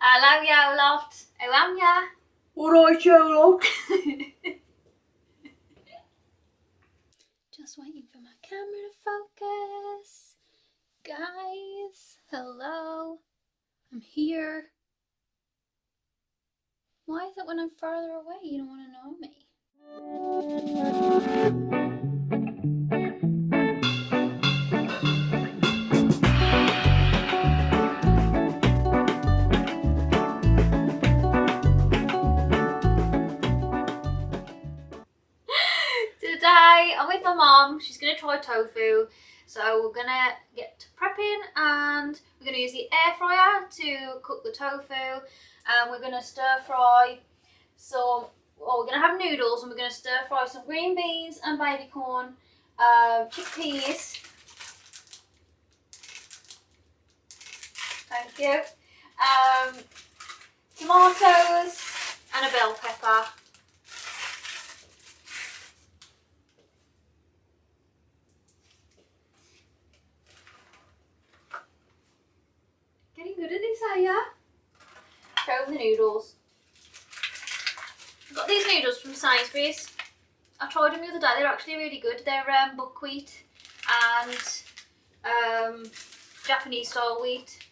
Hello, Yow Lot. How am ya? Alright, Yow Lot. Just waiting for my camera to focus. Guys, hello. I'm here. Why is it when I'm farther away you don't want to know me? Today I'm with my mom. She's going to try tofu. So we're going to get to prepping and we're going to use the air fryer to cook the tofu. And we're going to stir fry some, well, we're going to have noodles and we're going to stir fry some green beans and baby corn, chickpeas. Thank you. Tomatoes and a bell pepper. Getting good at this, are ya? Show them the noodles. I've got these noodles from Sainsbury's. I tried them the other day. They're actually really good. They're buckwheat and Japanese style wheat.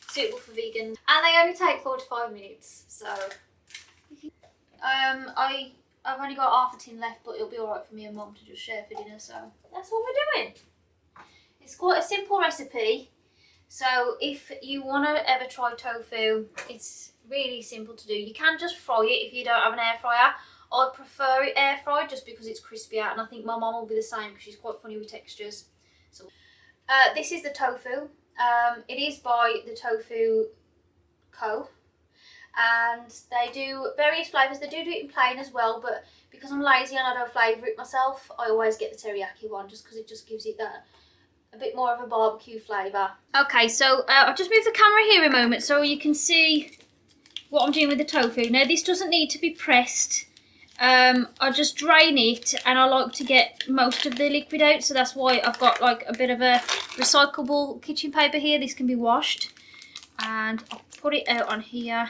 Suitable for vegans. And they only take 45 minutes. So I've only got half a tin left, but it'll be alright for me and Mum to just share for dinner. So that's what we're doing. It's quite a simple recipe. So if you want to ever try tofu, it's really simple to do. You can just fry it if you don't have an air fryer. I prefer it air fried just because it's crispier, and I think my mum will be the same because she's quite funny with textures. So this is the tofu. It is by the Tofu Co. And they do various flavours. They do it in plain as well, but because I'm lazy and I don't flavour it myself, I always get the teriyaki one just because it just gives it that a bit more of a barbecue flavour. Okay, so I've just moved the camera here a moment so you can see what I'm doing with the tofu. Now this doesn't need to be pressed. I just drain it and I like to get most of the liquid out, so that's why I've got like a bit of a recyclable kitchen paper here. This can be washed, and I'll put it out on here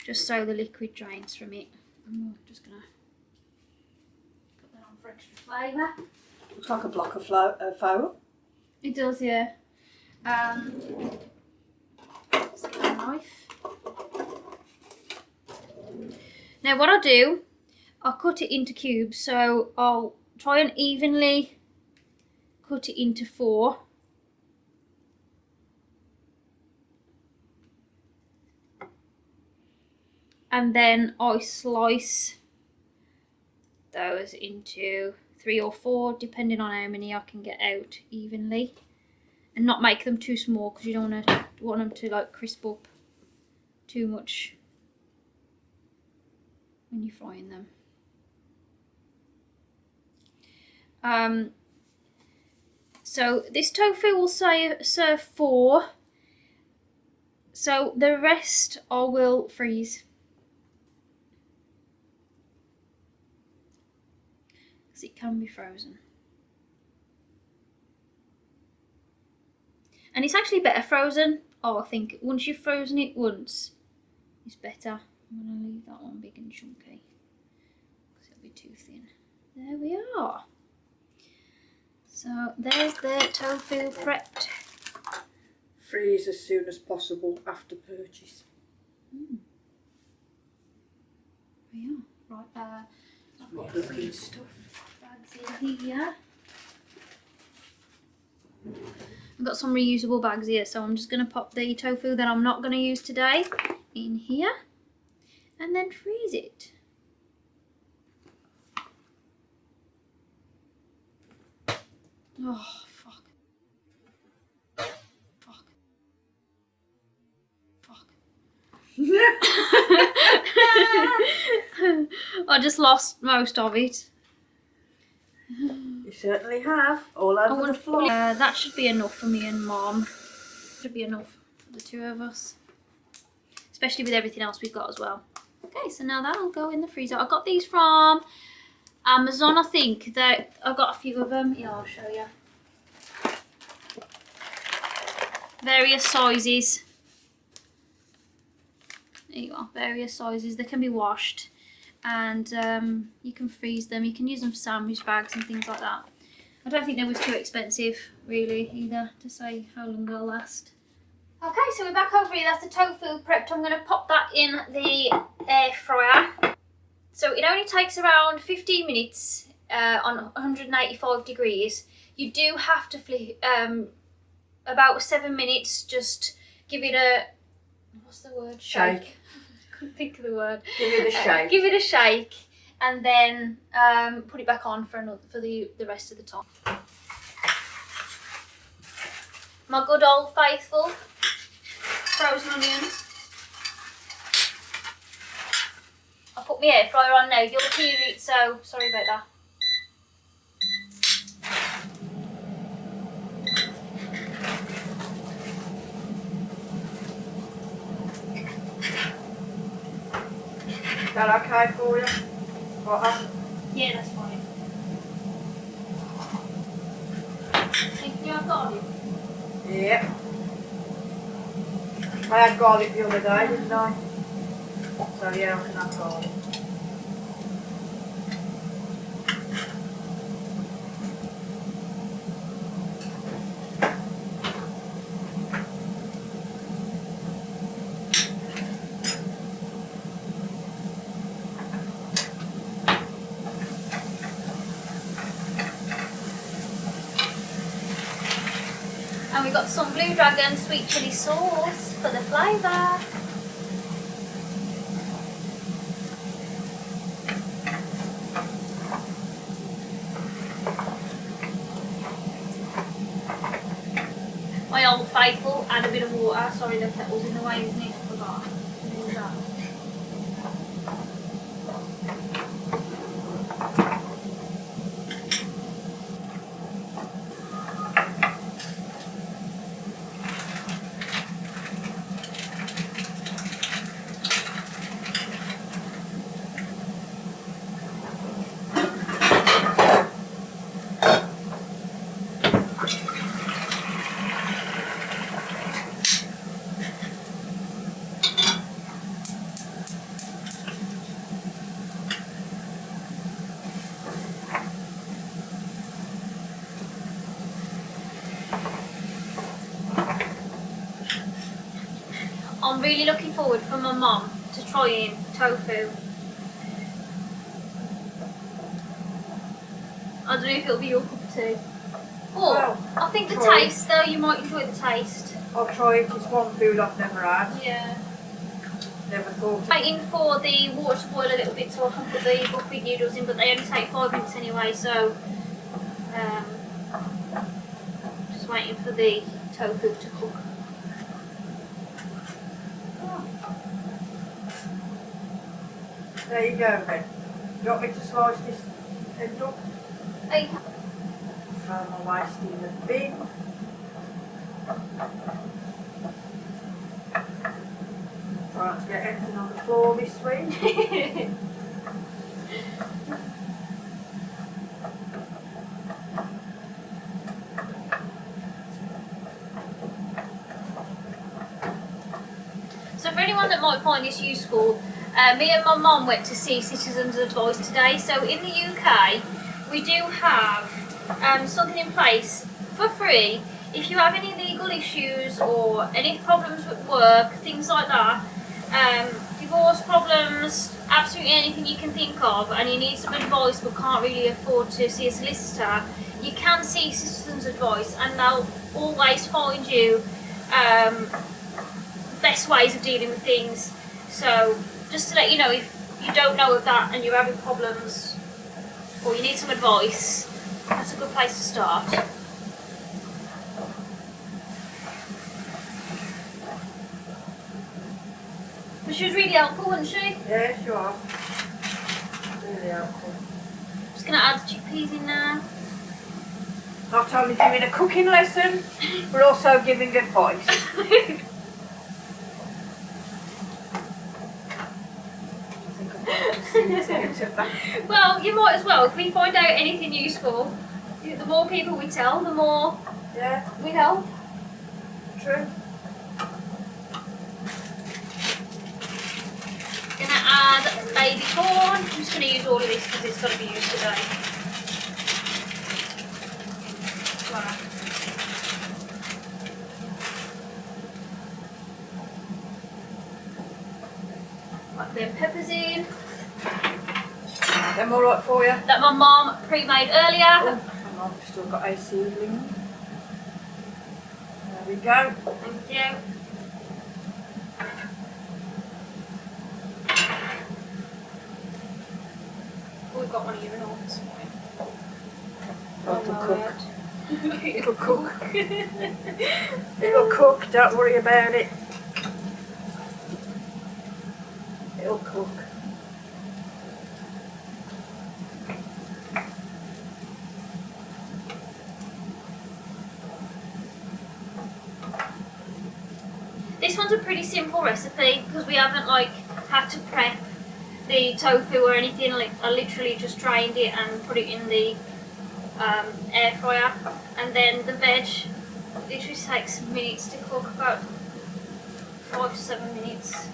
just so the liquid drains from it. I'm just gonna put that on for extra flavour. Looks like a block of flour. It does, yeah. Let's get a knife. Now what I'll do, I'll cut it into cubes, so I'll try and evenly cut it into 4. And then I slice those into 3 or 4, depending on how many I can get out evenly. And not make them too small because you don't want them to like crisp up too much when you're frying them. So this tofu will serve 4. So the rest I will freeze. Because it can be frozen. And it's actually better frozen. Oh, I think once you've frozen it once, it's better. I'm going to leave that one big and chunky because it'll be too thin. There we are. So there's the tofu prepped. Freeze as soon as possible after purchase. There we are. Right, I've got Looking stuff. bags in here. I've got some reusable bags here, so I'm just going to pop the tofu that I'm not going to use today in here and then freeze it. Oh, fuck. Fuck. Fuck. I just lost most of it. You certainly have. All over the floor. That should be enough for me and Mom. Should be enough for the 2 of us. Especially with everything else we've got as well. Okay, so now that'll go in the freezer. I got these from Amazon, I think. I've got a few of them. Yeah, I'll show you. various sizes. There you are, various sizes. They can be washed, and you can freeze them. You can use them for sandwich bags and things like that. I don't think they was too expensive, really, either, to say how long they'll last. Okay, so we're back over here. That's the tofu prepped. I'm going to pop that in the air fryer. So it only takes around 15 minutes on 185 degrees. You do have to flip about 7 minutes. Just give it a, what's the word? Shake. Couldn't think of the word. Give it a shake. Give it a shake, and then put it back on for the rest of the time. My good old faithful frozen onions. I'll put my air fryer on now. You'll hear it, so sorry about that. Is that okay for you? What? Yeah, that's fine. Think you have garlic? Yep. I had garlic the other day, didn't I? So yeah, I can have garlic. And we've got some Blue Dragon sweet chilli sauce for the flavour. My old faithful, add a bit of water. Sorry, the kettle's in the way, isn't it? I forgot to do that. I'm really looking forward for my mum to trying tofu. I don't know if it'll be your cup of tea. Or, Well, I think the try. taste though, you might enjoy the taste. I'll try it. It's one food I've never had. Yeah. Never thought of. Waiting for the water to boil a little bit so I can put the buckwheat noodles in, but they only take 5 minutes anyway, so just waiting for the tofu to cook. There you go then. You want me to slice this end up? Hey, Throw my waste in the bin. Try not to get anything on the floor this week. So for anyone that might find this useful, me and my mum went to see Citizens Advice today. So in the UK, we do have something in place for free. If you have any legal issues or any problems with work, things like that, divorce problems, absolutely anything you can think of, and you need some advice but can't really afford to see a solicitor, you can see Citizens Advice and they'll always find you best ways of dealing with things. So just to let you know, if you don't know of that and you're having problems or you need some advice, that's a good place to start. But she was really helpful, wasn't she? Yeah, sure. Really helpful. Just going to add the chickpeas in now. Not only giving a cooking lesson, but also giving advice. Well, you might as well. If we find out anything useful, the more people we tell, the more Yeah, we help. true. Gonna add baby corn. I'm just gonna use all of this because it's got to be used today. Right. Put them peppers in. Them all right for you? That my mum pre-made earlier. Oh, hang on, we've still got a seedling. There we go. Thank you. Oh, we've got one of your own this morning. It'll cook. It'll cook, don't worry about it. It'll cook. This one's a pretty simple recipe because we haven't like had to prep the tofu or anything. Like I literally just drained it and put it in the air fryer, and then the veg literally takes minutes to cook, about 5 to 7 minutes.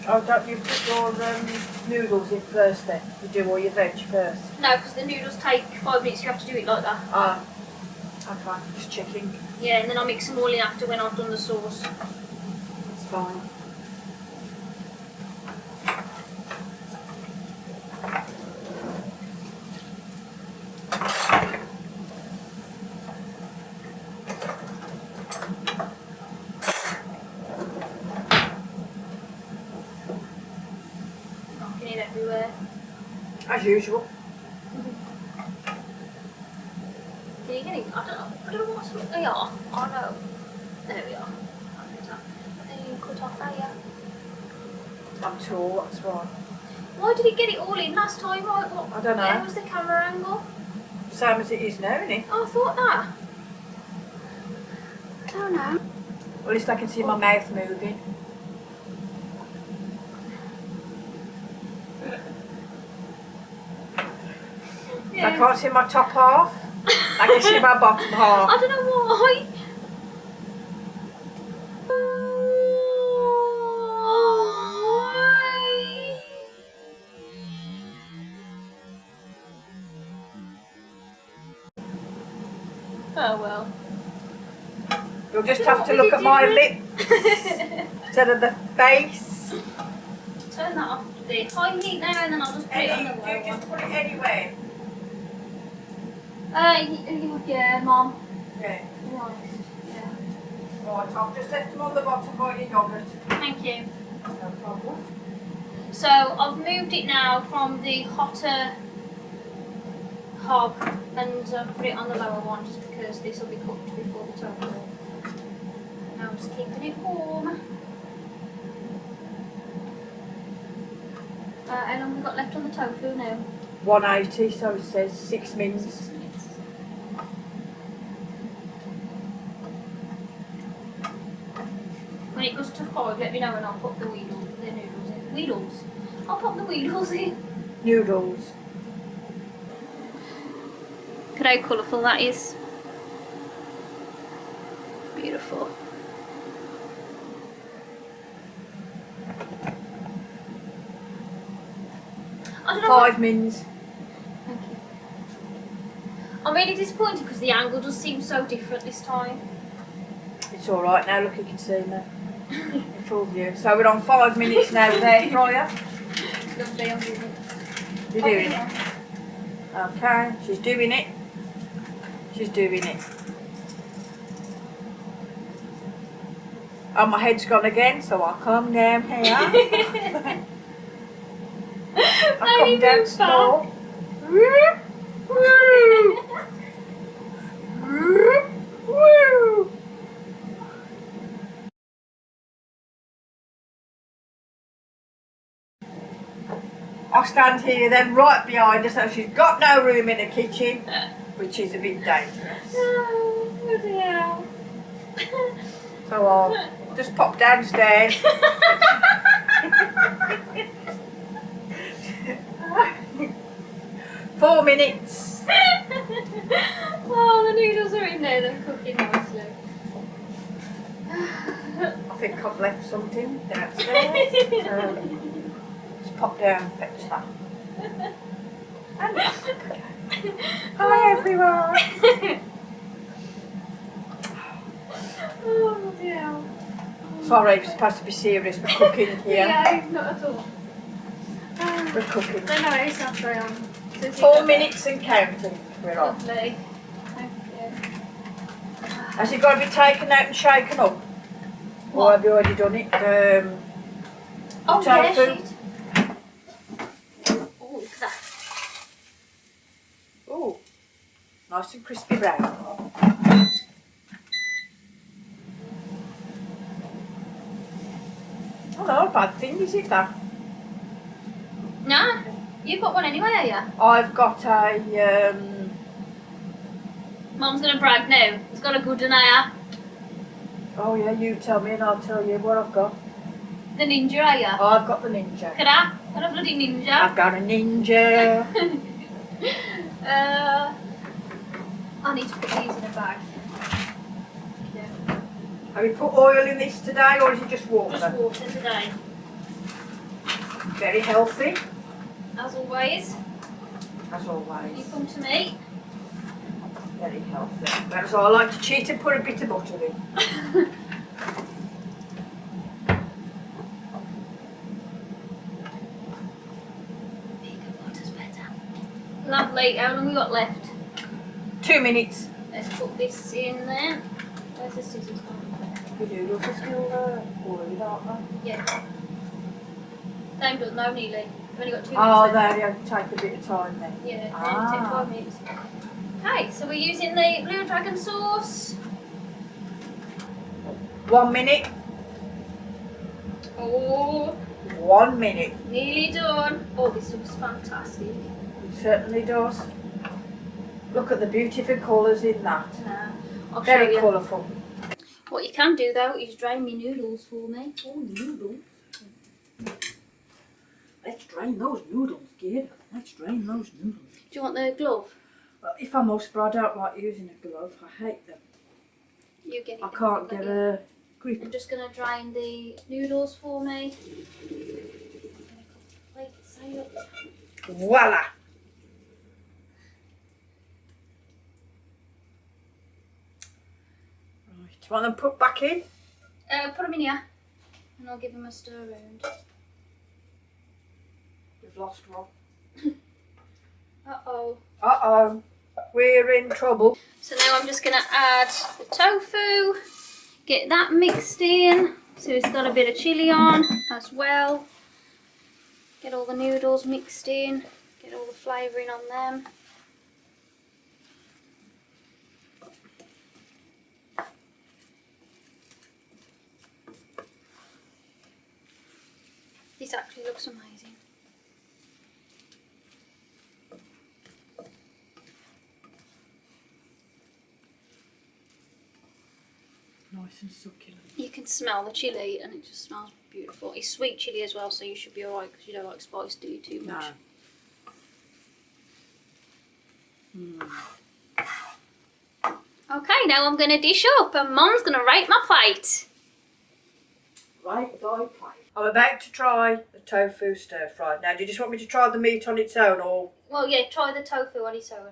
Oh, don't you put your noodles in first then? You do all your veg first? No, because the noodles take 5 minutes. You have to do it like that. Ah, okay, just checking. Yeah, and then I'll mix them all in after when I've done the sauce. It's fine. Knocking it everywhere. As usual. Can you get it? I don't know what's what they are. Oh no. There we are. Then you cut off there. I'm tall, that's right. Why did it get it all in last time? Right? What, I don't know. Where was the camera angle? Same as it is now, isn't it? Oh, I thought that. I don't know. Well, at least I can see my mouth moving. Yeah. I can't see my top half. I can see my bottom half. I don't know why. Oh well. You'll just have to look at my lips instead of the face. Turn that off to the high heat now, and then I'll just put it on the low You one. just put it anywhere. Yeah, Mum. Okay. Right. Yeah. Right, I've just left them on the bottom by your yogurt. Thank you. No problem. So I've moved it now from the hotter hob and put it on the lower one just because this will be cooked before the tofu. Now I'm just keeping it warm. How long have we got left on the tofu now? 180, so it says 6 minutes. 6 minutes. When it goes to 5, let me know and I'll put the noodles in. Weedles. I'll put the weedles in. Noodles. Look at how colourful that is. Beautiful. I don't know. 5 minutes. Thank you. I'm really disappointed because the angle does seem so different this time. It's alright now, look, you can see me. In full view. So we're on 5 minutes now with air fryer. Lovely, I'm doing it. You're doing it. Okay, she's doing it. She's doing it. Oh, my head's gone again, so I'll come down here. I'll come down slow. I'll stand here then right behind her so she's got no room in the kitchen, which is a bit dangerous. Oh, bloody hell. So I'll just pop downstairs. 4 minutes. Oh, the noodles are in there, they're cooking nicely. I think I've left something downstairs. So just pop down and fetch that. And back again. Hi everyone. Oh dear. Sorry, we're supposed to be serious. We're cooking here. Yeah, not at all. We're cooking. I don't know how soft I am. So 4 minutes and counting. We're on. Lovely. Thank you. Has it got to be taken out and shaken up? Or have you already done it? Oh yeah, tofu. shit. Oh, look at that. Oh, nice and crispy brown. Oh, not a bad thing, is it that? Nah, you've got one anyway, are you? I've got a, Mum's gonna brag now. It's got a good one, are oh yeah, you tell me and I'll tell you what I've got. The ninja, are you? Oh, I've got the ninja. Look at that. Got a bloody ninja. I've got a ninja. I need to put these in a bag. Yeah. Have you put oil in this today or is it just water? Just water today. Very healthy. As always. As You always. come to me. Very healthy. That's all. I like to cheat and put a bit of butter in. Vegan butter's better. Lovely. How long we got left? 2 minutes. Let's put this in there. Where's the scissors gone? The noodles are still boiled, aren't they? Yeah. Time doesn't know nearly. We've only got 2 minutes Oh, left. they take a bit of time then. Yeah, Ah. take 5 minutes. Okay, so we're using the blue dragon sauce. 1 minute. Oh, 1 minute. nearly done. Oh, this looks fantastic. It certainly does. Look at the beautiful colours in that. Nah, I'll show Very you. colourful. What you can do though is drain me noodles for me. Oh, noodles. Let's drain those noodles, kid. Let's drain those noodles. Do you want the glove? Well, if I'm honest, but I don't like using a glove. I hate them. You get it. I can't get a grip. I'm just going to drain the noodles for me. Wait, say up. Voila! Right, do you want them put back in? Put them in here and I'll give them a stir round. We've lost one. Uh-oh. Uh-oh. We're in trouble. So now I'm just going to add the tofu, get that mixed in. So it's got a bit of chilli on as well. Get all the noodles mixed in, get all the flavouring on them. This actually looks amazing. Nice and succulent. You can smell the chilli and it just smells beautiful. It's sweet chilli as well, so you should be alright because you don't like spice, do you, too much? No. Okay, now I'm going to dish up and Mum's going to rate my plate. Right, thy plate. I'm about to try the tofu stir fry. Now, do you just want me to try the meat on its own or? Well, yeah, try the tofu on its own.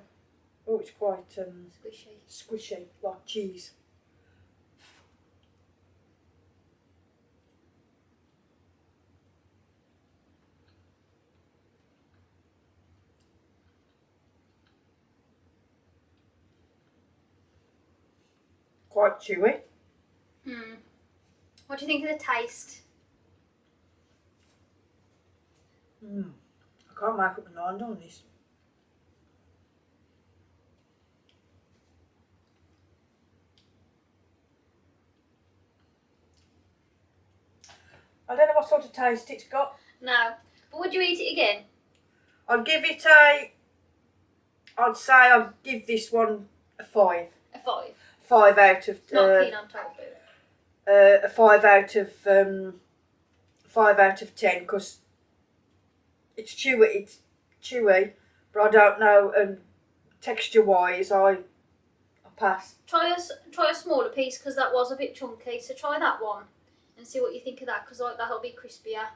Oh, it's quite Squishy. squishy, like cheese. Quite chewy. What do you think of the taste? I can't make up my mind on this. I don't know what sort of taste it's got. No. But would you eat it again? I'd give it a. I'd say I'd give this one a 5. A 5. 5 out of. Not keen on tofu. A 5 out of 5 out of 10 because it's chewy. but I don't know. And texture-wise, I pass. Try a smaller piece because that was a bit chunky. So try that one and see what you think of that because like that'll be crispier.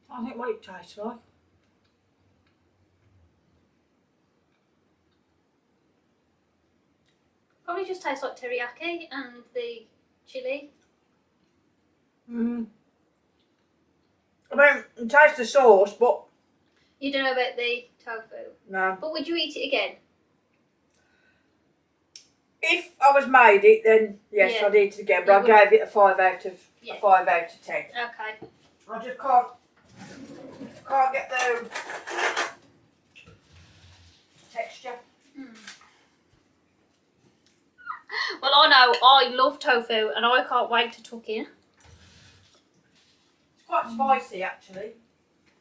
I think what it tastes like. Probably just tastes like teriyaki and the chili. I mean, it tastes the sauce, but You don't know about the tofu. no. But would you eat it again? If I was made it, then yes, Yeah. I'd eat it again. But You I gave it a 5 out of Yeah. a 5 out of 10. Okay. I just can't get the texture. Well, I know I love tofu and I can't wait to tuck in. It's quite spicy actually,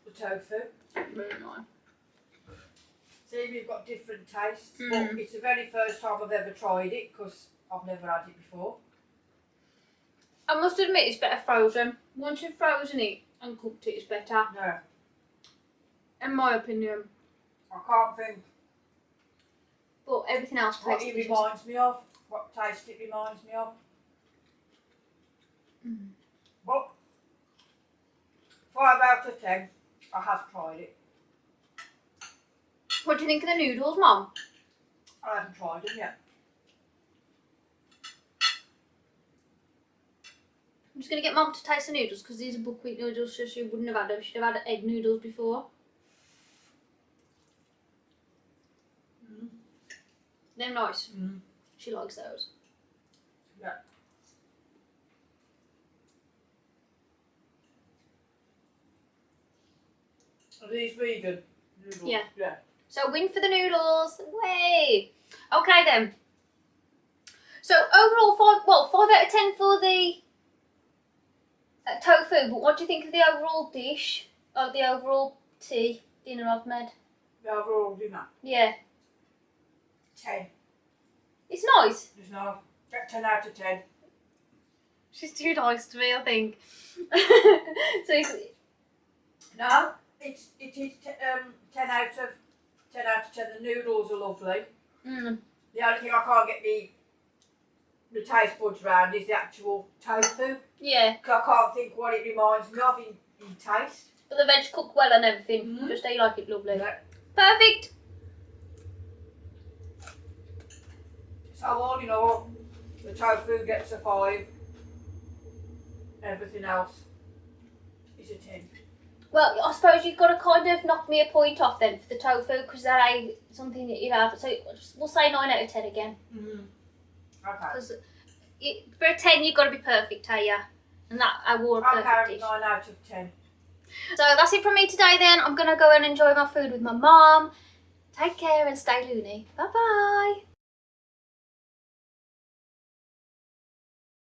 the tofu. Really nice. See, we've got different tastes, but Mm. it's the very first time I've ever tried it because I've never had it before. I must admit it's better frozen. Once you've frozen it and cooked it, it's better. No, In my opinion. I can't think But everything else what tastes it delicious. reminds me of, what taste it reminds me of. Mm. But 5 out of 10, I have tried it. What do you think of the noodles, Mum? I haven't tried them yet. I'm just going to get Mum to taste the noodles because these are buckwheat noodles, so she wouldn't have had them. She'd have had egg noodles before. Mm. They're nice. Mm. She likes those. Yeah. Are these vegan noodles? Yeah. Yeah. So win for the noodles. Way. Okay then. So overall, 5 out of 10 for the tofu. But what do you think of the overall dish? Or the overall dinner I've made? The overall dinner? Yeah. 10. It's nice. There's no 10 out of 10. She's too nice to me, I think. So it's, No, it is 10 out of 10 The noodles are lovely. mm, The only thing I can't get the taste buds around is the actual tofu. yeah. Because I can't think what it reminds me of in taste. But the veg cooked well and everything. Mhm. Just they like it lovely. Yeah. Perfect. So all in all, the tofu gets a 5. Everything else is a 10. Well, I suppose you've got to kind of knock me a point off then for the tofu because that ain't something that you have. So we'll say 9 out of 10 again. Mm-hmm. Okay. Because for a 10 you've got to be perfect, hey, yeah. And that I wore a perfect Okay, dish. 9 out of 10. So that's it from me today then. I'm going to go and enjoy my food with my mum. Take care and stay loony. Bye bye.